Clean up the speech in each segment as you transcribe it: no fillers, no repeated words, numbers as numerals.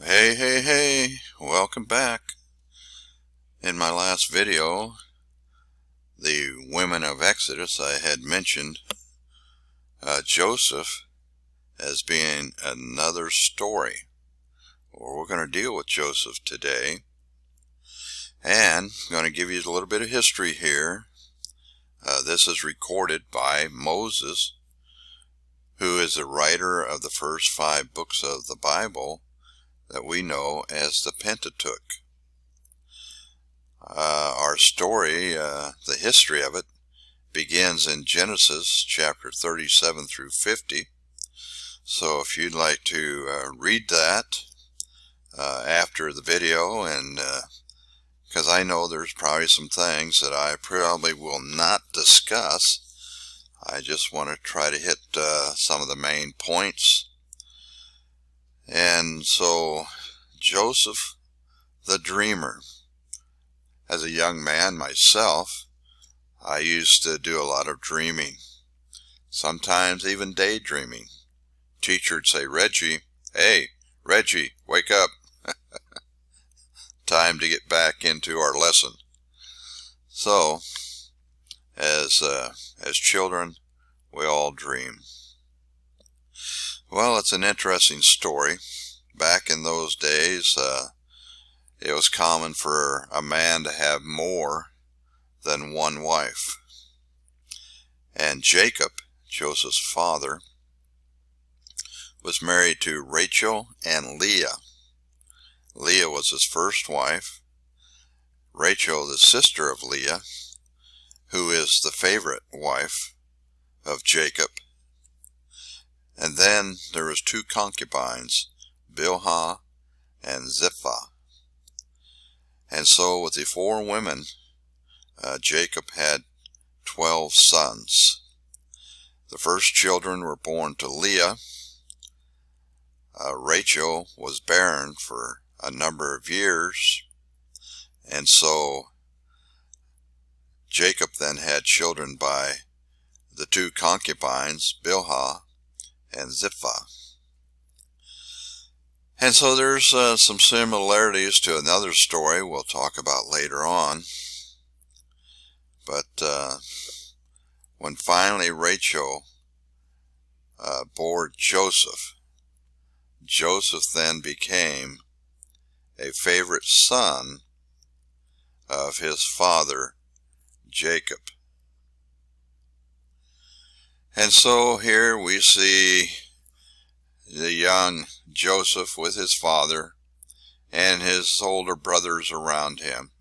Hey, welcome back. In my last video, the women of Exodus, I had mentioned Joseph as being another story. Well, we're going to deal with Joseph today, and I'm going to give you a little bit of history here. This is recorded by Moses, who is the writer of the first 5 books of the Bible that we know as the Pentateuch. Our story, the history of it, begins in Genesis chapter 37 through 50. So if you'd like to read that after the video, and because I know there's probably some things that I probably will not discuss, I just want to try to hit some of the main points. And so, Joseph the dreamer. As a young man myself, I used to do a lot of dreaming, sometimes even daydreaming. Teacher would say, "Reggie, hey, Reggie, wake up. Time to get back into our lesson." So, as children, we all dream. Well, it's an interesting story. Back in those days, it was common for a man to have more than one wife. And Jacob, Joseph's father, was married to Rachel and Leah. Leah was his first wife. Rachel, the sister of Leah, who is the favorite wife of Jacob. And then there was 2 concubines, Bilhah and Zilpah. And so with the 4 women, Jacob had 12 sons. The first children were born to Leah. Rachel was barren for a number of years, and so Jacob then had children by the 2 concubines, Bilhah and Zilpah. And so there's some similarities to another story we'll talk about later on. But when finally Rachel bore Joseph, Joseph then became a favorite son of his father Jacob. And so here we see the young Joseph with his father and his older brothers around him.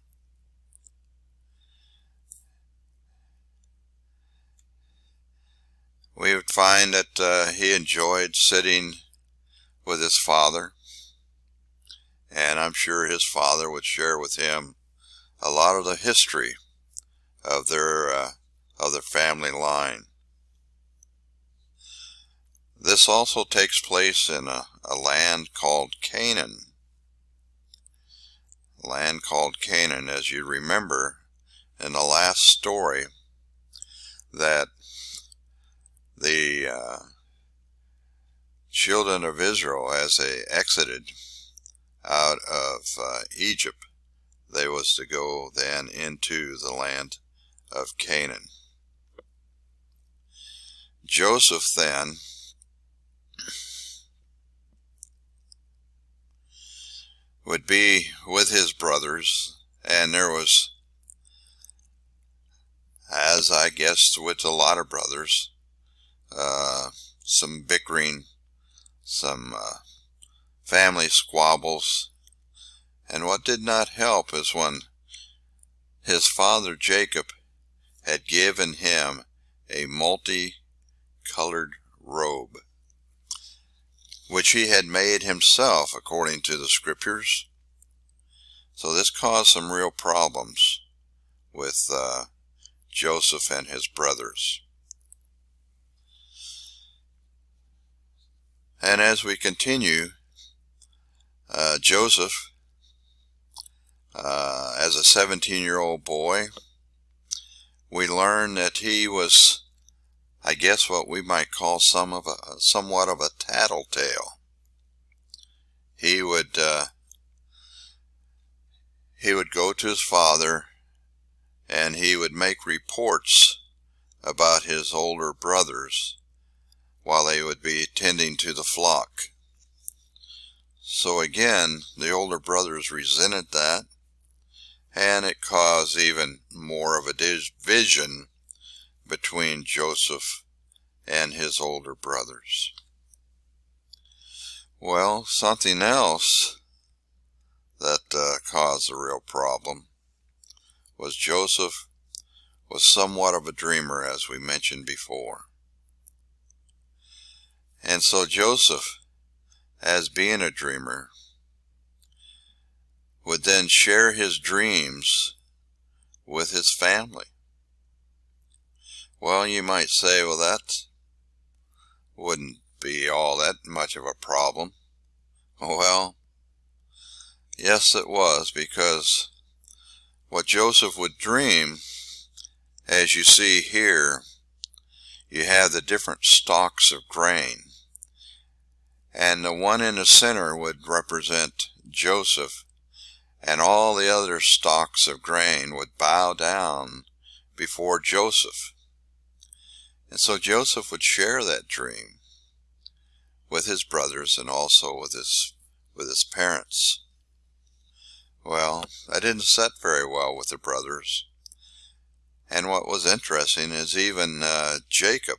We would find that he enjoyed sitting with his father, and I'm sure his father would share with him a lot of the history of their family line. This also takes place in a land called Canaan. A land called Canaan, as you remember in the last story, that the children of Israel, as they exited out of Egypt, they was to go then into the land of Canaan. Joseph then would be with his brothers, and there was, as I guess with a lot of brothers, some bickering, some family squabbles. And what did not help is when his father Jacob had given him a multicolored robe, which he had made himself according to the scriptures. So this caused some real problems with Joseph and his brothers. And as we continue, Joseph, as a 17-year-old boy, we learn that he was, I guess, what we might call somewhat of a tattletale. He would to his father, and he would make reports about his older brothers while they would be tending to the flock. So again, the older brothers resented that, and it caused even more of a division between Joseph and his older brothers. Well, something else that caused a real problem was Joseph was somewhat of a dreamer, as we mentioned before. And so Joseph, as being a dreamer, would then share his dreams with his family. Well, you might say, well, that wouldn't be all that much of a problem. Well, yes, it was, because what Joseph would dream, as you see here, you have the different stalks of grain, and the one in the center would represent Joseph, and all the other stalks of grain would bow down before Joseph. And so Joseph would share that dream with his brothers and also with his parents. Well, that didn't set very well with the brothers. And what was interesting is even Jacob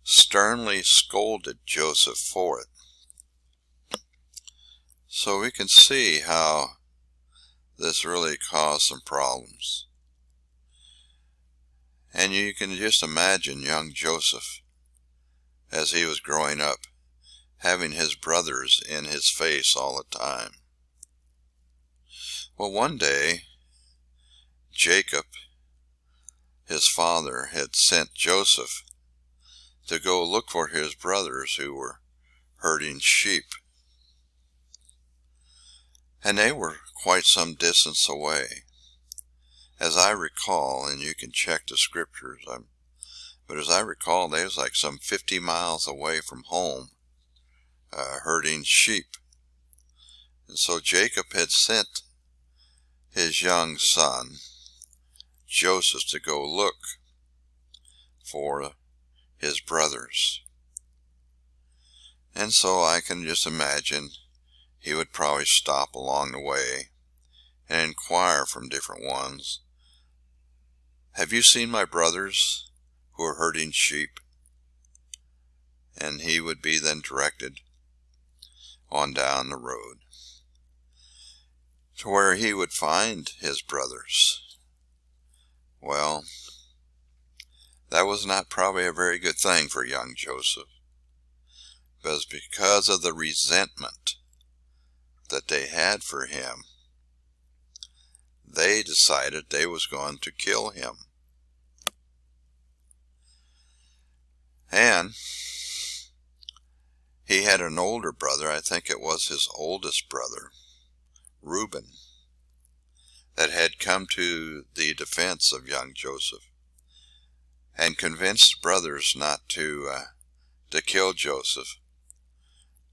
sternly scolded Joseph for it. So we can see how this really caused some problems. And you can just imagine young Joseph, as he was growing up, having his brothers in his face all the time. Well, one day, Jacob, his father, had sent Joseph to go look for his brothers who were herding sheep. And they were quite some distance away. As I recall, and you can check the scriptures, but as I recall, they was like some 50 miles away from home, herding sheep. And so Jacob had sent his young son, Joseph, to go look for his brothers. And so I can just imagine he would probably stop along the way and inquire from different ones, "Have you seen my brothers who are herding sheep?" And he would be then directed on down the road to where he would find his brothers. Well, that was not probably a very good thing for young Joseph, because of the resentment that they had for him, they decided they was going to kill him. And he had an older brother, I think it was his oldest brother, Reuben, that had come to the defense of young Joseph and convinced brothers not to kill Joseph.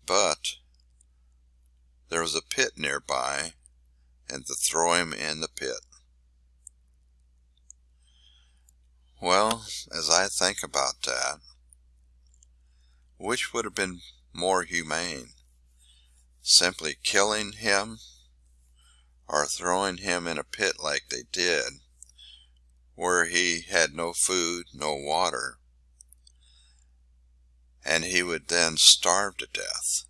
But there was a pit nearby, and to throw him in the pit. Well, as I think about that, which would have been more humane? Simply killing him, or throwing him in a pit like they did, where he had no food, no water, and he would then starve to death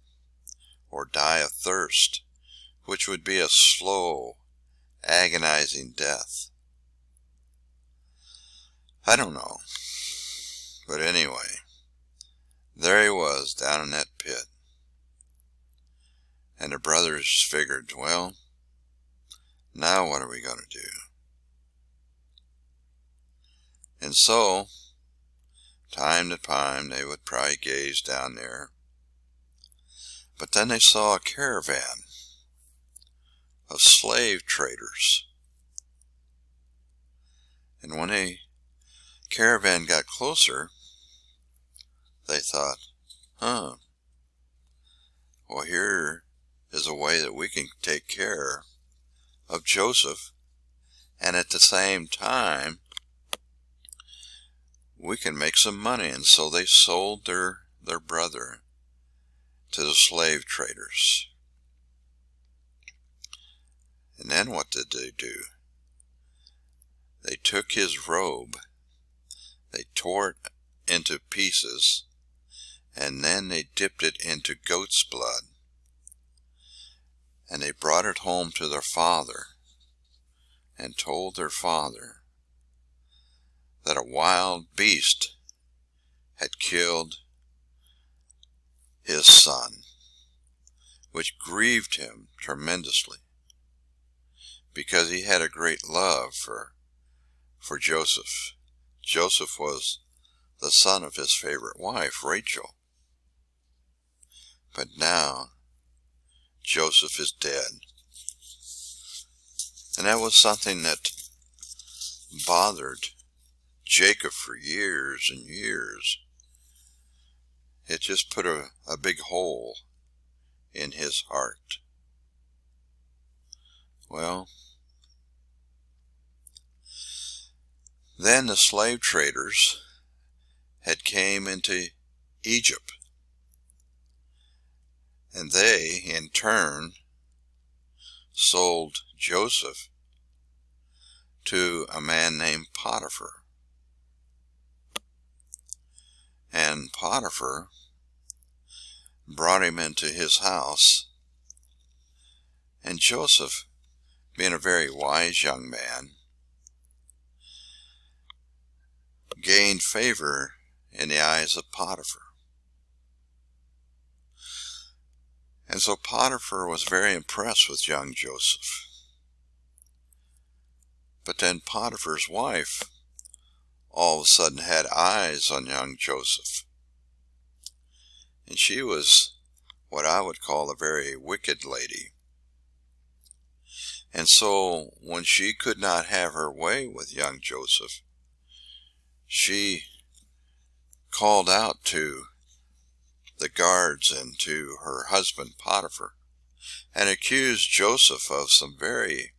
or die of thirst, which would be a slow, agonizing death? I don't know. But anyway, there he was down in that pit. And the brothers figured, well, now what are we going to do? And so, time to time, they would probably gaze down there. But then they saw a caravan of slave traders. And when a caravan got closer, they thought, well, here is a way that we can take care of Joseph, and at the same time we can make some money. And so they sold their brother to the slave traders. And then what did they do? They took his robe, they tore it into pieces, and then they dipped it into goat's blood, and they brought it home to their father and told their father that a wild beast had killed his son, which grieved him tremendously because he had a great love for Joseph. Joseph was the son of his favorite wife, Rachel. But now Joseph is dead. And that was something that bothered Jacob for years and years. It just put a big hole in his heart. Well, then the slave traders had came into Egypt, and they in turn sold Joseph to a man named Potiphar. And Potiphar brought him into his house, and Joseph, being a very wise young man, gained favor in the eyes of Potiphar. And so Potiphar was very impressed with young Joseph. But then Potiphar's wife all of a sudden had eyes on young Joseph. And she was what I would call a very wicked lady. And so when she could not have her way with young Joseph, she called out to the guards and to her husband Potiphar and accused Joseph of some very,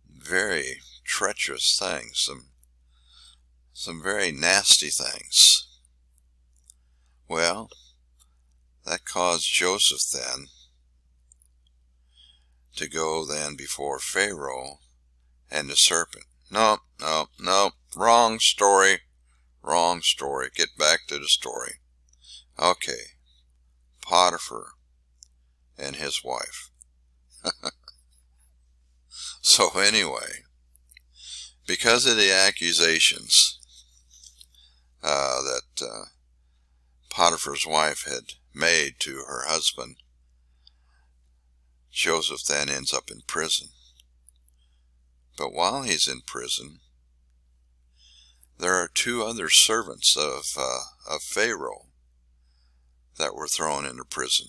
very treacherous things, some very nasty things. Well, that caused Joseph then to go then before Pharaoh and the serpent. No, wrong story. Get back to the story. Okay, Potiphar and his wife. So anyway, because of the accusations that Potiphar's wife had made to her husband, Joseph then ends up in prison. But while he's in prison, there are two other servants of Pharaoh that were thrown into prison: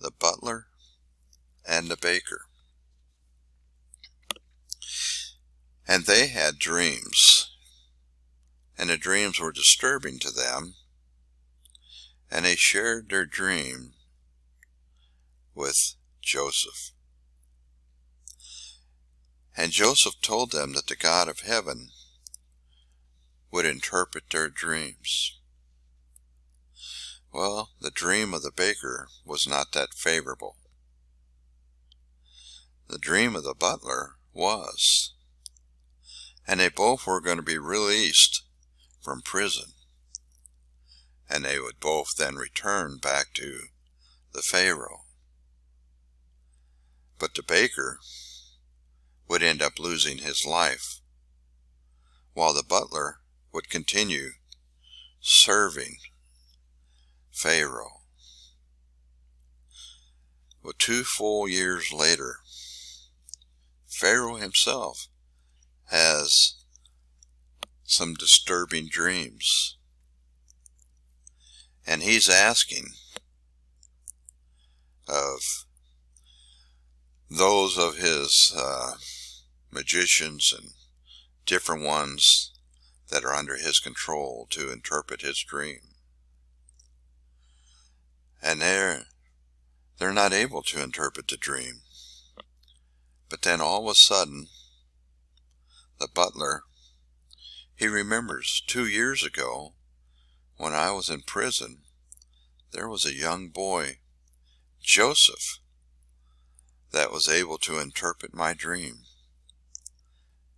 the butler and the baker. And they had dreams, and the dreams were disturbing to them, and they shared their dream with Joseph. And Joseph told them that the God of heaven would interpret their dreams. Well, the dream of the baker was not that favorable. The dream of the butler was. And they both were going to be released from prison. And they would both then return back to the Pharaoh. But the baker would end up losing his life, while the butler would continue serving Pharaoh. Well, 2 full years later, Pharaoh himself has some disturbing dreams. And he's asking of those of his magicians and different ones that are under his control to interpret his dream. And they're not able to interpret the dream. But then all of a sudden, the butler, he remembers 2 years ago when I was in prison, there was a young boy, Joseph, that was able to interpret my dream.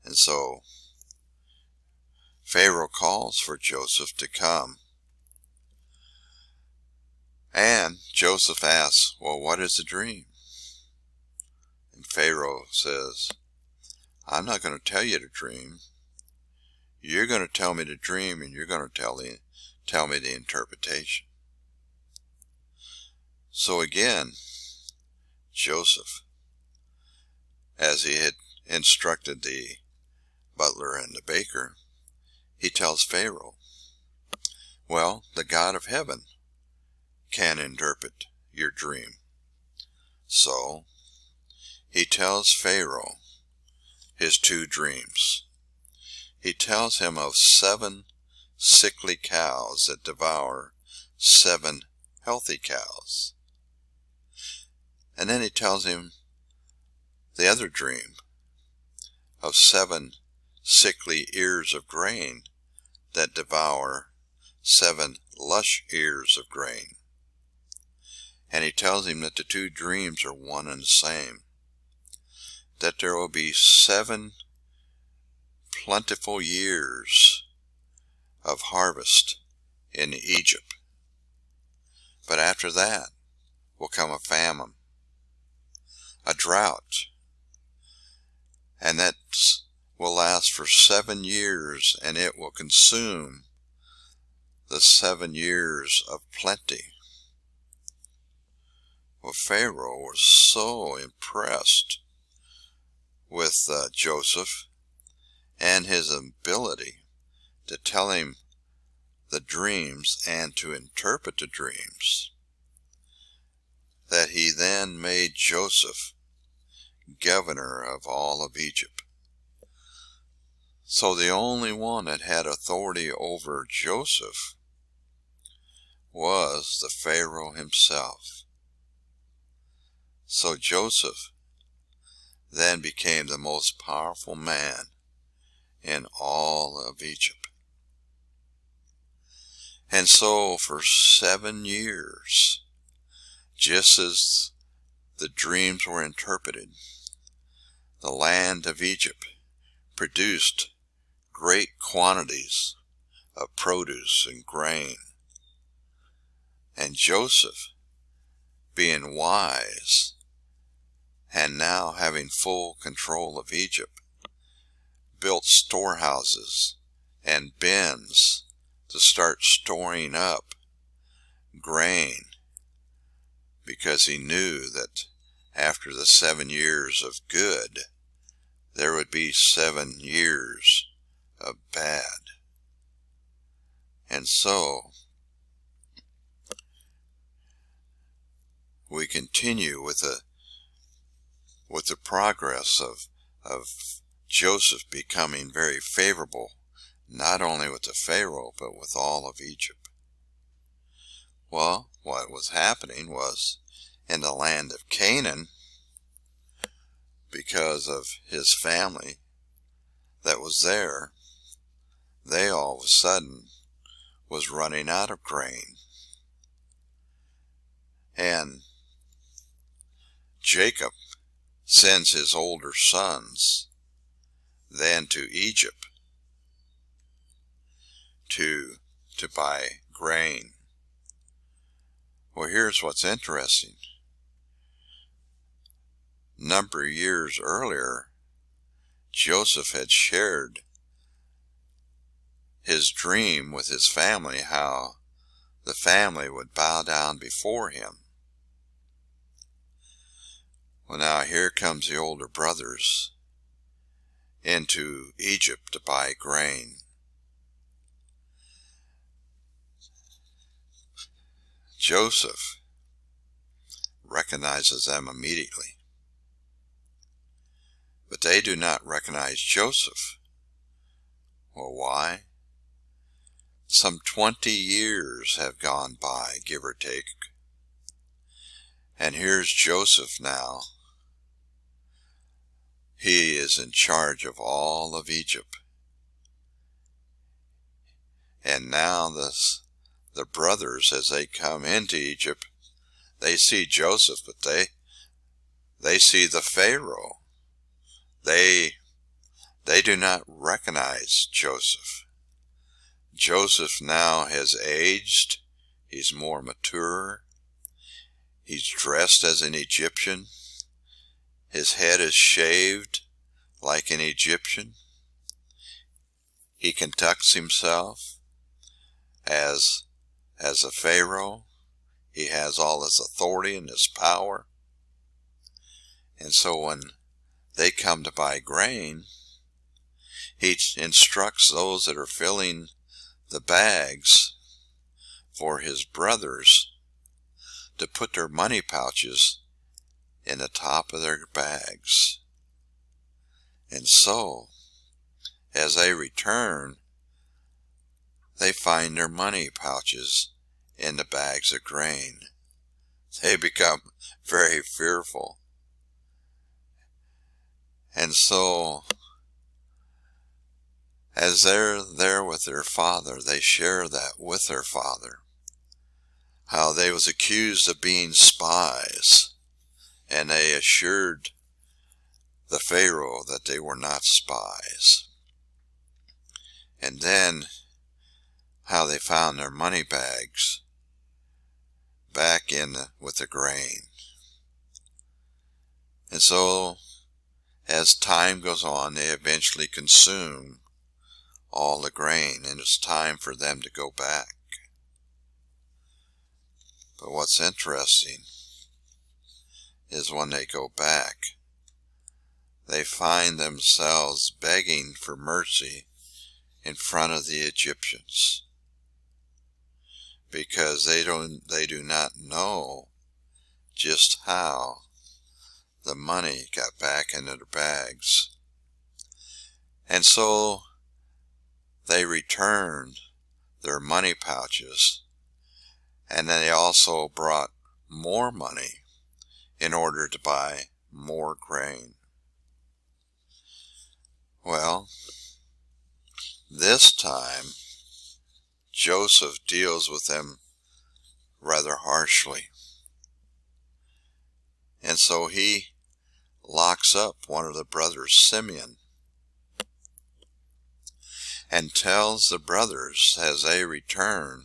And so Pharaoh calls for Joseph to come. And Joseph asks, well, what is the dream? And Pharaoh says, I'm not going to tell you the dream. You're going to tell me the dream, and you're going to tell me the interpretation. So again, Joseph, as he had instructed the butler and the baker, he tells Pharaoh, well, the God of heaven can interpret your dream. So he tells Pharaoh his 2 dreams. He tells him of 7 sickly cows that devour 7 healthy cows. And then he tells him the other dream of 7 sickly ears of grain that devour 7 lush ears of grain. And he tells him that the 2 dreams are one and the same. That there will be 7 plentiful years of harvest in Egypt. But after that will come a famine, a drought, and that will last for 7 years, and it will consume the 7 years of plenty. Well, Pharaoh was so impressed with Joseph and his ability to tell him the dreams and to interpret the dreams, that he then made Joseph governor of all of Egypt. So the only one that had authority over Joseph was the Pharaoh himself. So Joseph then became the most powerful man in all of Egypt. And so for 7 years, just as the dreams were interpreted, the land of Egypt produced great quantities of produce and grain. And Joseph, being wise, and now having full control of Egypt, built storehouses and bins to start storing up grain, because he knew that after the 7 years of good, there would be 7 years of bad. And so we continue with the progress of Joseph becoming very favorable, not only with the Pharaoh, but with all of Egypt. Well, what was happening was, in the land of Canaan, because of his family that was there, they all of a sudden was running out of grain. And Jacob sends his older sons then to Egypt to buy grain. Well, here's what's interesting. A number of years earlier, Joseph had shared his dream with his family, how the family would bow down before him. Well, now here comes the older brothers into Egypt to buy grain. Joseph recognizes them immediately, but they do not recognize Joseph. Well, why? Some 20 years have gone by, give or take, and here's Joseph now, He is in charge of all of Egypt. And now the brothers, as they come into Egypt, they see Joseph, but they see the Pharaoh. They do not recognize Joseph. Joseph now has aged. He's more mature. He's dressed as an Egyptian. His head is shaved like an Egyptian. He conducts himself as a Pharaoh. He has all his authority and his power. And so when they come to buy grain, he instructs those that are filling the bags for his brothers to put their money pouches in the top of their bags. And so, as they return, they find their money pouches in the bags of grain. They become very fearful. And so, as they're there with their father, they share that with their father, how they was accused of being spies, and they assured the Pharaoh that they were not spies. And then how they found their money bags back in with the grain. And so, as time goes on, they eventually consume all the grain, and it's time for them to go back. But what's interesting is when they go back, they find themselves begging for mercy in front of the Egyptians, because they do not know just how the money got back into their bags. And so they returned their money pouches, and then they also brought more money in order to buy more grain. Well, this time Joseph deals with them rather harshly. And so he locks up one of the brothers, Simeon, and tells the brothers as they return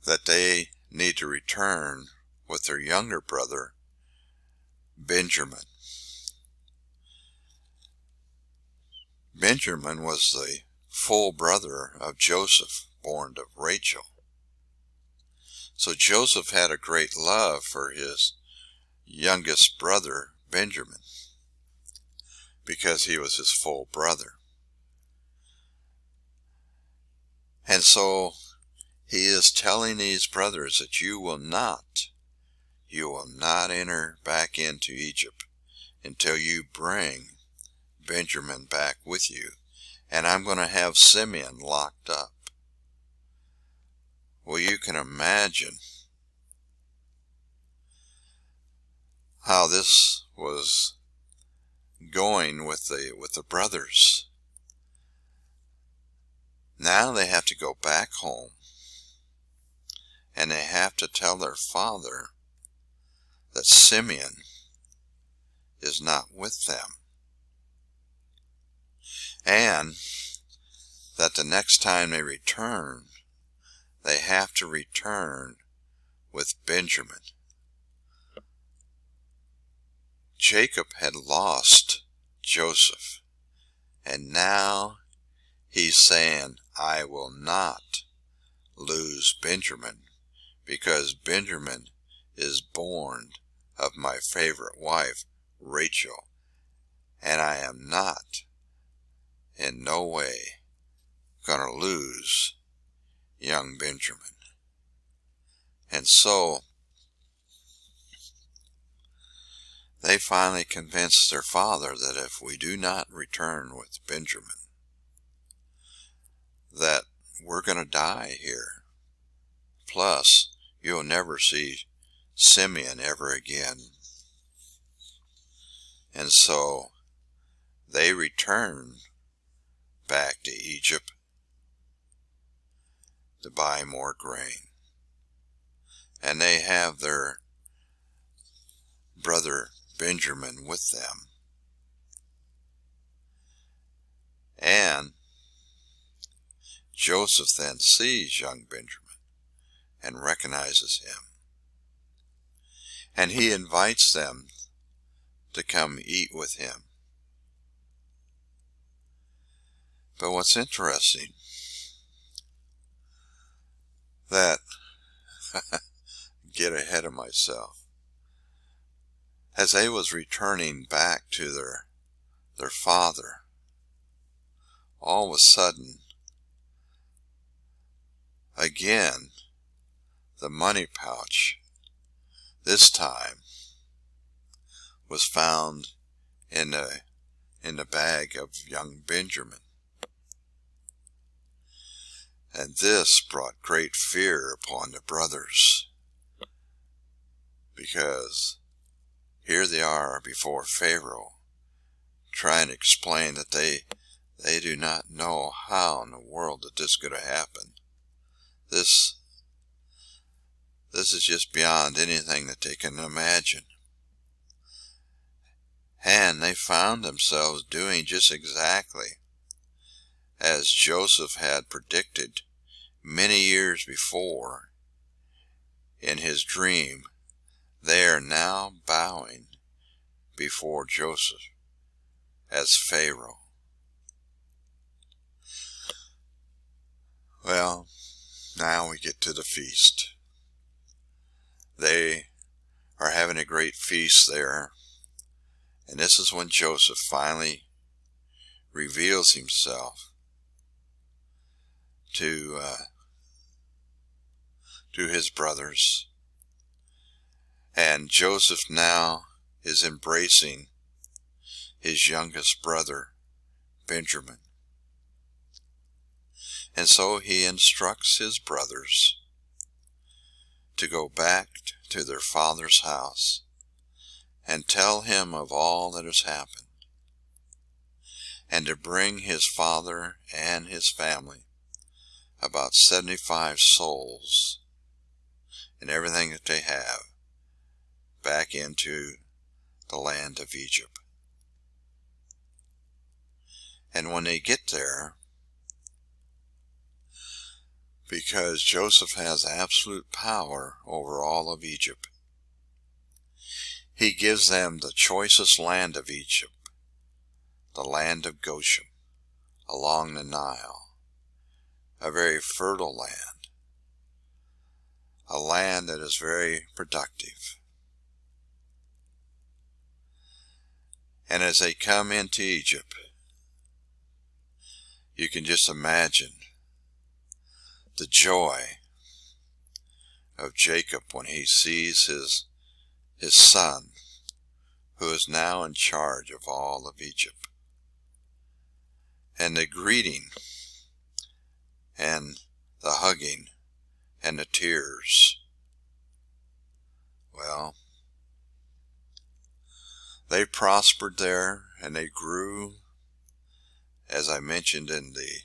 that they need to return with their younger brother, Benjamin. Benjamin was the full brother of Joseph, born of Rachel. So Joseph had a great love for his youngest brother, Benjamin, because he was his full brother. And so he is telling these brothers that you will not enter back into Egypt until you bring Benjamin back with you. And I'm going to have Simeon locked up. Well, you can imagine how this was going with the brothers. Now they have to go back home, and they have to tell their father that Simeon is not with them, and that the next time they return, they have to return with Benjamin. Jacob had lost Joseph, and now he's saying, I will not lose Benjamin, because Benjamin is born of my favorite wife, Rachel, and I am not in no way going to lose young Benjamin. And so they finally convinced their father that if we do not return with Benjamin, that we're going to die here. Plus, you'll never see Simeon ever again. And so they return back to Egypt to buy more grain. And they have their brother Benjamin with them. And Joseph then sees young Benjamin and recognizes him. And he invites them to come eat with him. But what's interesting, that, get ahead of myself, as they was returning back to their father, all of a sudden, again, the money pouch, this time, was found in the bag of young Benjamin. And this brought great fear upon the brothers, because here they are before Pharaoh, trying to explain that they do not know how in the world that this could have happened. This is just beyond anything that they can imagine. And they found themselves doing just exactly as Joseph had predicted many years before in his dream. They are now bowing before Joseph as Pharaoh. Well, now we get to the feast. They are having a great feast there, and this is when Joseph finally reveals himself to his brothers. And Joseph now is embracing his youngest brother, Benjamin. And so he instructs his brothers to go back to their father's house and tell him of all that has happened, and to bring his father and his family, about 75 souls and everything that they have, back into the land of Egypt. And when they get there, because Joseph has absolute power over all of Egypt, he gives them the choicest land of Egypt, the land of Goshen, along the Nile, a very fertile land, a land that is very productive. And as they come into Egypt, you can just imagine the joy of Jacob when he sees his son, who is now in charge of all of Egypt. And the greeting, and the hugging, and the tears. Well, they prospered there, and they grew, as I mentioned in the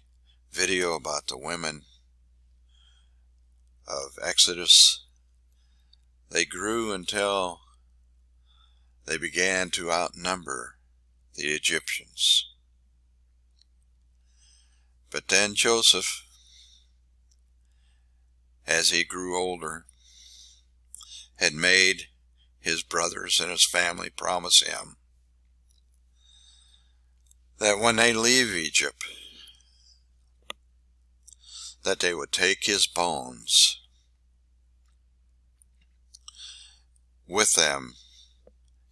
video about the women of Exodus. They grew until they began to outnumber the Egyptians. But then Joseph, as he grew older, had made his brothers and his family promise him that when they leave Egypt, that they would take his bones with them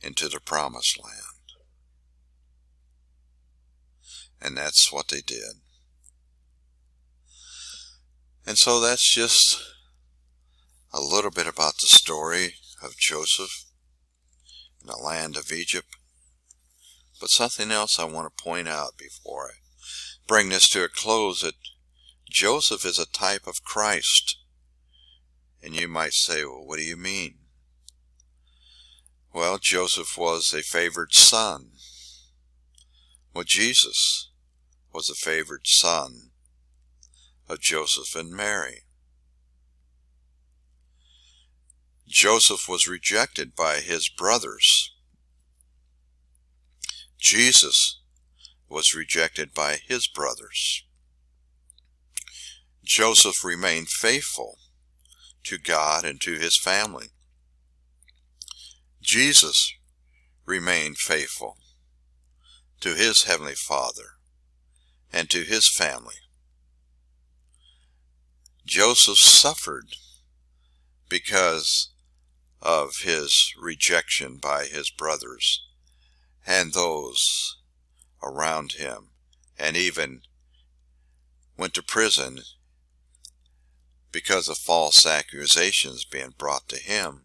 into the promised land. And that's what they did. And so that's just a little bit about the story of Joseph in the land of Egypt. But something else I want to point out before I bring this to a close, that Joseph is a type of Christ. And you might say, well, what do you mean? Well, Joseph was a favored son. Well, Jesus was a favored son of Joseph and Mary. Joseph was rejected by his brothers. Jesus was rejected by his brothers. Joseph remained faithful to God and to his family. Jesus remained faithful to his Heavenly Father and to his family. Joseph suffered because of his rejection by his brothers and those around him, and even went to prison because of false accusations being brought to him.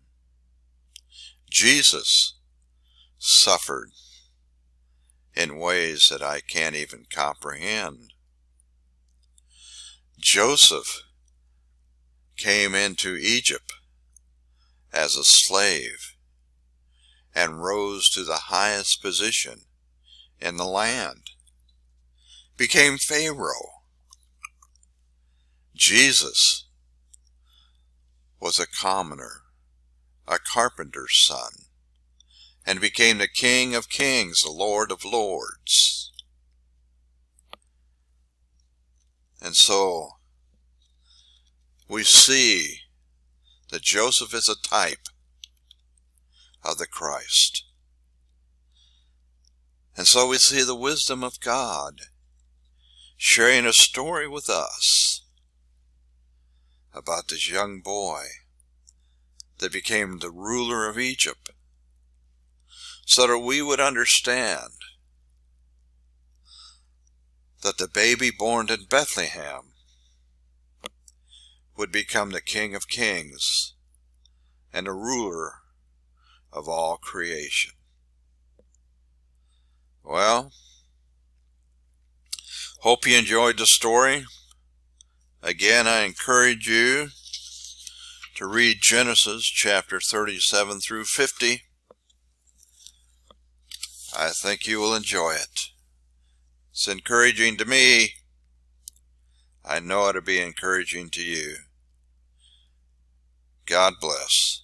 Jesus suffered in ways that I can't even comprehend. Joseph came into Egypt as a slave and rose to the highest position in the land, became Pharaoh. Jesus was a commoner, a carpenter's son, and became the King of Kings, the Lord of Lords. And so we see that Joseph is a type of the Christ. And so we see the wisdom of God sharing a story with us about this young boy that became the ruler of Egypt, so that we would understand that the baby born in Bethlehem would become the King of Kings and the ruler of all creation. Well, hope you enjoyed the story. Again, I encourage you to read Genesis chapter 37 through 50. I think you will enjoy it. It's encouraging to me. I know it'll be encouraging to you. God bless.